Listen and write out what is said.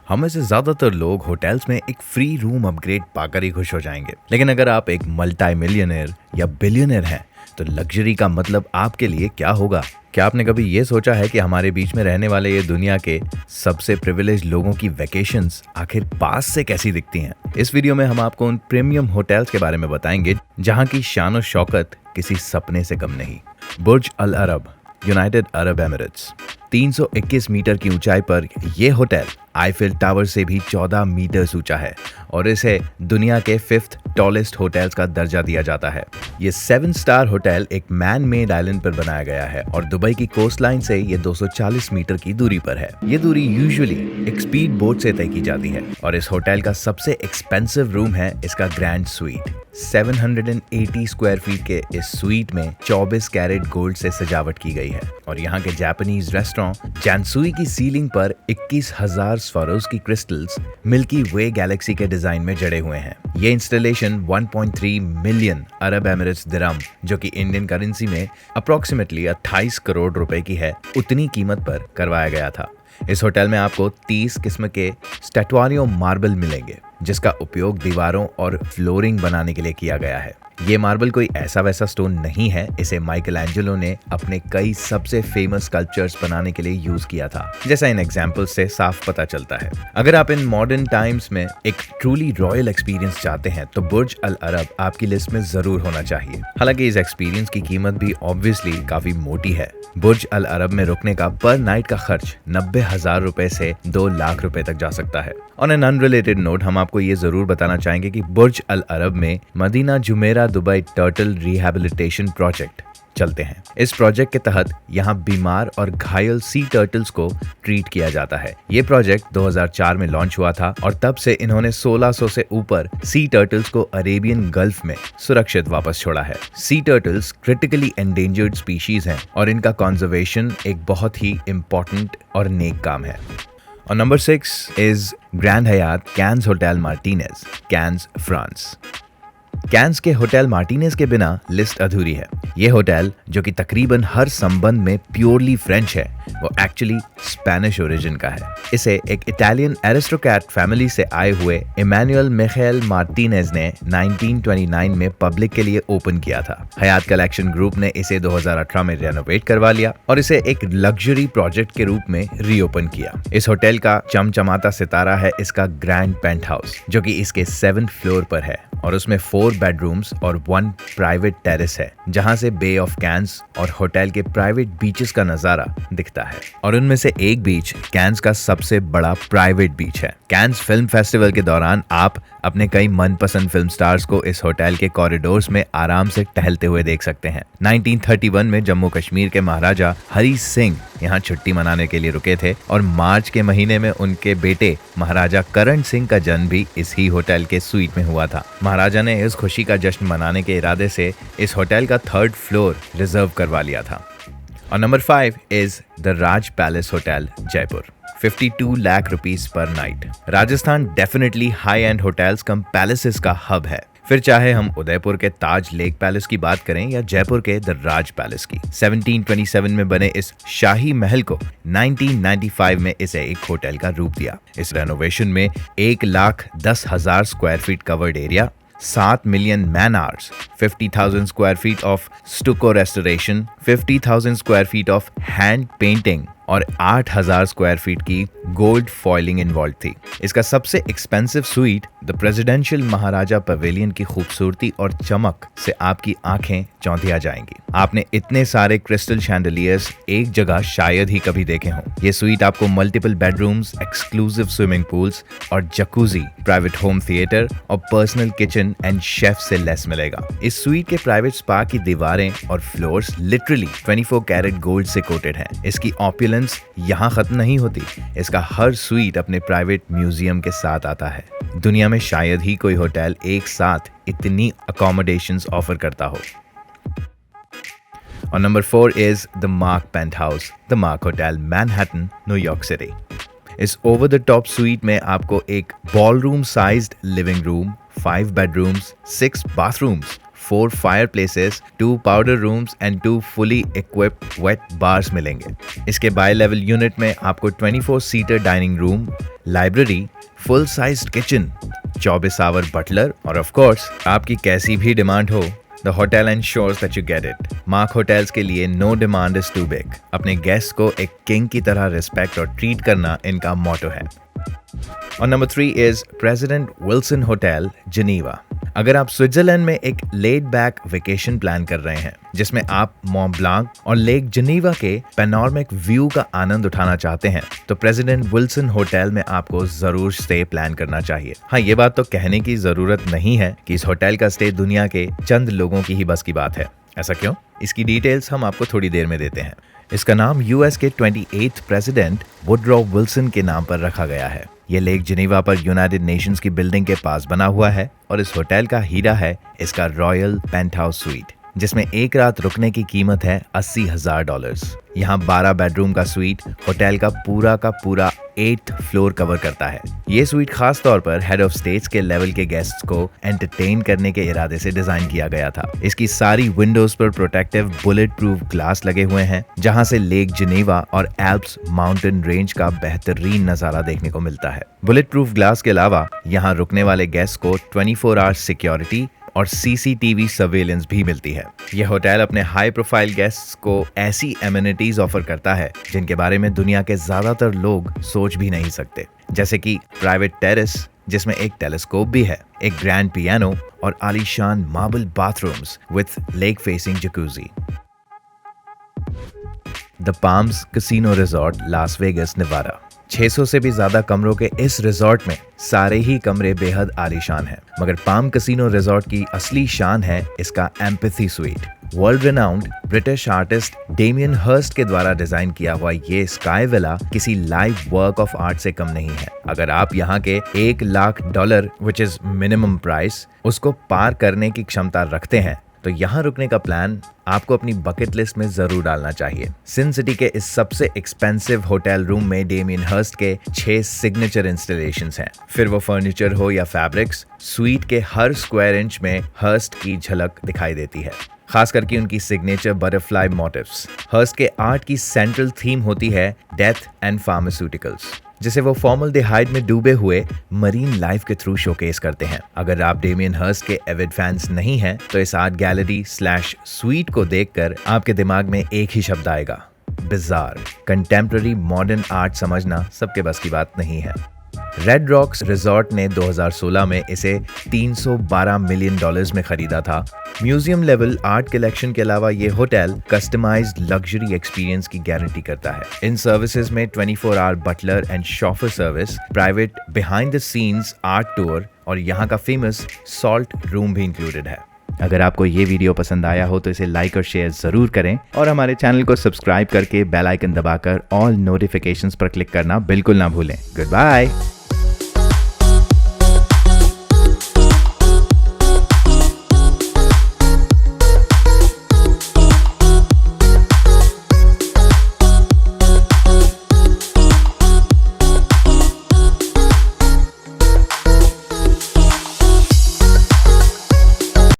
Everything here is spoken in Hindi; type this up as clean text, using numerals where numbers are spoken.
हम में से ज्यादातर लोग होटल्स में एक फ्री रूम अपग्रेड पाकर ही खुश हो जाएंगे, लेकिन अगर आप एक मल्टी मिलियनर या बिलियनर हैं तो लग्जरी का मतलब आपके लिए क्या होगा? क्या आपने कभी ये सोचा है कि हमारे बीच में रहने वाले ये दुनिया के सबसे प्रिविलेज लोगों की वेकेशंस आखिर पास से कैसी दिखती हैं? इस वीडियो में हम आपको उन प्रीमियम होटल्स के बारे में बताएंगे जहां की शान और शौकत किसी सपने से कम नहीं। बुर्ज अल अरब, यूनाइटेड अरब एमिरेट्स। 321 मीटर की ऊंचाई पर यह होटल आईफिल टावर से भी 14 मीटर ऊंचा है और इसे दुनिया के 5th टॉलेस्ट होटल्स का दर्जा दिया जाता है। ये 7 स्टार होटल एक मैन मेड आइलैंड पर बनाया गया है और दुबई की कोस्ट लाइन से ये 240 मीटर की दूरी पर है। ये दूरी यूजुअली एक स्पीड बोट से तय की जाती है और इस होटल का सबसे एक्सपेंसिव रूम है इसका ग्रैंड स्वीट। 780 स्क्वायर फीट के इस स्वीट में 24 कैरेट गोल्ड से सजावट की गई है और यहाँ के जापानीज रेस्टोरेंट जैनसुई की सीलिंग पर 21,000 स्वारोस्की क्रिस्टल्स मिल्की वे गैलेक्सी के डिजाइन में जड़े हुए हैं। ये इंस्टॉलेशन 1.3 मिलियन अरब एमिरेट्स दिरहम, जो कि इंडियन करेंसी में अप्रोक्सीमेटली 28 करोड़ रुपए की है, उतनी कीमत पर करवाया गया था। इस होटल में आपको 30 किस्म के स्टैटुआरियो मार्बल मिलेंगे जिसका उपयोग दीवारों और फ्लोरिंग बनाने के लिए किया गया है। ये मार्बल कोई ऐसा वैसा स्टोन नहीं है, इसे माइकल एंजेलो ने अपने कई सबसे फेमस स्कल्पचर्स बनाने के लिए यूज किया था, जैसा इन एग्जांपल्स से साफ पता चलता है। अगर आप इन मॉडर्न टाइम्स में एक ट्रूली रॉयल एक्सपीरियंस चाहते हैं तो बुर्ज अल अरब आपकी लिस्ट में जरूर होना चाहिए। हालांकि इस एक्सपीरियंस की कीमत भी ऑब्वियसली काफी मोटी है। बुर्ज अल अरब में रुकने का पर नाइट का खर्च 90,000 रुपए से 2 लाख रुपए तक जा सकता है। ऑन एन अनरिलेटेड नोट, हम आपको ये जरूर बताना चाहेंगे कि बुर्ज अल अरब में Madinat Jumeirah Dubai turtle rehabilitation project चलते हैं। इस प्रोजेक्ट के तहत यहाँ बीमार और घायल सी टर्टल्स को ट्रीट किया जाता है। ये प्रोजेक्ट 2004 में लॉन्च हुआ था और तब से इन्होंने 1600 से ऊपर सी टर्टल्स को अरेबियन गल्फ में सुरक्षित वापस छोड़ा है। सी टर्टल्स क्रिटिकली एंडेंजर्ड स्पीशीज हैं और इनका कंजर्वेशन एक बहुत ही इंपॉर्टेंट और नेक काम है। और number 6 is Grand Hyatt Cannes hotel Martinez, Cannes, France. Cannes के होटल मार्टिनेज के बिना लिस्ट अधूरी है। ये होटल, जो कि तकरीबन हर संबंध में प्योरली फ्रेंच है, वो एक्चुअली स्पेनिश ओरिजिन का है। इसे एक इटालियन एरिस्टोक्रेट फैमिली से आए हुए इमैनुअल मिखेल मार्टिनेज ने 1929 में पब्लिक के लिए ओपन किया था। हयात कलेक्शन ग्रुप ने इसे 2018 में रेनोवेट करवा लिया और इसे एक लग्जरी प्रोजेक्ट के रूप में रीओपन किया। इस होटल का चमचमाता सितारा है इसका ग्रैंड पेंट हाउस, जो कि इसके 7th फ्लोर पर है और उसमें 4 बेडरूम्स और 1 प्राइवेट टेरेस है, जहां से बे ऑफ कैंस और होटल के प्राइवेट बीचेस का नजारा दिखता है। और उनमें से एक बीच कैंस का सबसे बड़ा प्राइवेट बीच है। कैंस फिल्म फेस्टिवल के दौरान आप अपने कई मनपसंद फिल्म स्टार्स को इस होटल के कॉरिडोर्स में आराम से टहलते हुए देख सकते हैं। 1931 में जम्मू कश्मीर के महाराजा हरी सिंह यहाँ छुट्टी मनाने के लिए रुके थे और मार्च के महीने में उनके बेटे महाराजा करण सिंह का जन्म भी इसी होटल के स्वीट में हुआ था। महाराजा ने इस खुशी का जश्न मनाने के इरादे से इस होटल का 3rd फ्लोर रिजर्व करवा लिया था। और number 5 is the Raj palace hotel, Jaipur. 52 lakh rupees per night. Rajasthan definitely high end hotels cum palaces का हब है। फिर चाहे हम उदयपुर के ताज लेक पैलेस की बात करें या जयपुर के द राज पैलेस की। 1727 में बने इस शाही महल को 1995 में इसे एक होटल का रूप दिया। इस रेनोवेशन में 1,10,000 square feet covered area, 7 million man hours, 50,000 square feet of stucco restoration, 50,000 square feet of hand painting और 8,000 स्क्वायर फीट की गोल्ड फॉइलिंग इन्वॉल्व थी। इसका सबसे expensive sweet the presidential Maharaja pavilion की खूबसूरती और चमक से आपकी आंखें चौंधिया जाएंगी। आपने इतने सारे क्रिस्टल शैंडलियर्स एक जगह शायद ही कभी देखे हों। ये स्वीट आपको multiple bedrooms, exclusive swimming pools और जकूजी, प्राइवेट होम थिएटर और पर्सनल किचन एंड शेफ से लेस मिलेगा। इस स्वीट के प्राइवेट स्पा की दीवारें और फ्लोर्स लिटरली 24 कैरेट गोल्ड से कोटेड हैं। इसकी ऑपुलेंस यहाँ खत्म नहीं होती। इसका हर स्वीट अपने प्राइवेट म्यूजियम के साथ आता है। दुनिया में शायद ही कोई होटल एक साथ इतनी अकोमोडेशंस ऑफर करता हो। और number 4 is the Mark penthouse, the Mark hotel, Manhattan, New York city. इस ओवर द टॉप स्वीट में आपको एक ballroom sized living room, 5 bedrooms, 6 bathrooms, 4 fireplaces, 2 powder rooms and 2 fully equipped wet bars मिलेंगे। इसके बाय लेवल यूनिट में आपको 24 seater dining room, library, full sized kitchen, 24 hour butler और ऑफ कोर्स आपकी कैसी भी डिमांड हो, The hotel ensures that you get it. Mark hotels के लिए no demand is too big. अपने गेस्ट को एक किंग की तरह रिस्पेक्ट और ट्रीट करना इनका मोटो है। और number 3 is president Wilson hotel, Geneva. अगर आप स्विट्जरलैंड में एक लेड बैक वेकेशन प्लान कर रहे हैं जिसमें आप मॉन्ट ब्लांक और लेक जिनेवा के पैनोरामिक व्यू का आनंद उठाना चाहते हैं तो प्रेसिडेंट विल्सन होटल में आपको जरूर स्टे प्लान करना चाहिए। हाँ, ये बात तो कहने की जरूरत नहीं है कि इस होटल का स्टे दुनिया के चंद लोगों की ही बस की बात है। ऐसा क्यों? इसकी डिटेल्स हम आपको थोड़ी देर में देते हैं। इसका नाम यूएस के 28th प्रेसिडेंट वुडरो विल्सन के नाम पर रखा गया है। ये लेक जिनेवा पर यूनाइटेड नेशंस की बिल्डिंग के पास बना हुआ है और इस होटल का हीरा है इसका रॉयल पेंट हाउस स्वीट, जिसमें एक रात रुकने की कीमत है $80,000। यहाँ 12 बेडरूम का स्वीट होटल का पूरा 8th फ्लोर कवर करता है। ये स्वीट खास तौर पर हेड ऑफ स्टेट्स के लेवल के गेस्ट्स को एंटरटेन करने के इरादे से डिजाइन किया गया था। इसकी सारी विंडोज पर प्रोटेक्टिव बुलेट प्रूफ ग्लास लगे हुए हैं, जहां से लेक जिनेवा और एल्प्स माउंटेन रेंज का बेहतरीन नजारा देखने को मिलता है। बुलेट प्रूफ ग्लास के अलावा यहाँ रुकने वाले गेस्ट को 24 आवर्स सिक्योरिटी और CCTV सर्वेलेंस भी मिलती है। यह होटल अपने हाई प्रोफाइल गेस्ट्स को ऐसी एमिनिटीज ऑफर करता है जिनके बारे में दुनिया के ज्यादातर लोग सोच भी नहीं सकते, जैसे कि प्राइवेट टेरेस जिसमें एक टेलीस्कोप भी है, एक ग्रैंड पियानो और आलीशान marble bathrooms with lake facing jacuzzi. The palms casino resort, Las Vegas, Nevada. 600 से भी ज्यादा कमरों के इस रिजॉर्ट में सारे ही कमरे बेहद आलीशान हैं, मगर पाम कैसीनो रिजॉर्ट की असली शान है इसका empathy suite. World renowned British artist Damien Hirst के द्वारा डिजाइन किया हुआ ये स्काई विला किसी लाइव वर्क ऑफ आर्ट से कम नहीं है। अगर आप यहाँ के $1 lakh which is minimum price उसको पार करने की क्षमता रखते हैं तो यहाँ रुकने का प्लान आपको अपनी बकेट लिस्ट में जरूर डालना चाहिए। सिन सिटी के इस सबसे एक्सपेंसिव होटल रूम में डेमियन हर्स्ट के 6 सिग्नेचर इंस्टॉलेशंस हैं। फिर वो फर्नीचर हो या फैब्रिक्स, स्वीट के हर स्क्वायर इंच में हर्स्ट की झलक दिखाई देती है, खास करके उनकी सिग्नेचर बटरफ्लाई मोटिव्स। हर्स्ट के आर्ट की सेंट्रल थीम होती है डेथ एंड फार्मास्यूटिकल्स, जिसे वो फॉर्मल्डिहाइड में डूबे हुए मरीन लाइफ के थ्रू शोकेस करते हैं। अगर आप डेमियन हर्स्ट के एविड फैंस नहीं हैं तो इस आर्ट गैलरी स्लैश स्वीट को देखकर आपके दिमाग में एक ही शब्द आएगा, बिजार। कंटेम्प्ररी मॉडर्न आर्ट समझना सबके बस की बात नहीं है। रेड रॉक्स रिजॉर्ट ने 2016 में इसे $312 मिलियन में खरीदा था। म्यूजियम लेवल आर्ट कलेक्शन के अलावा ये होटल कस्टमाइज्ड लग्जरी एक्सपीरियंस की गारंटी करता है। इन सर्विसेज में 24 hour butler and chauffeur service, private behind the scenes art tour और यहाँ का फेमस सॉल्ट रूम भी इंक्लूडेड है। अगर आपको ये वीडियो पसंद आया हो तो इसे लाइक और शेयर जरूर करें और हमारे चैनल को सब्सक्राइब करके बेल आइकन दबाकर ऑल नोटिफिकेशंस पर क्लिक करना बिल्कुल ना भूलें। Good bye.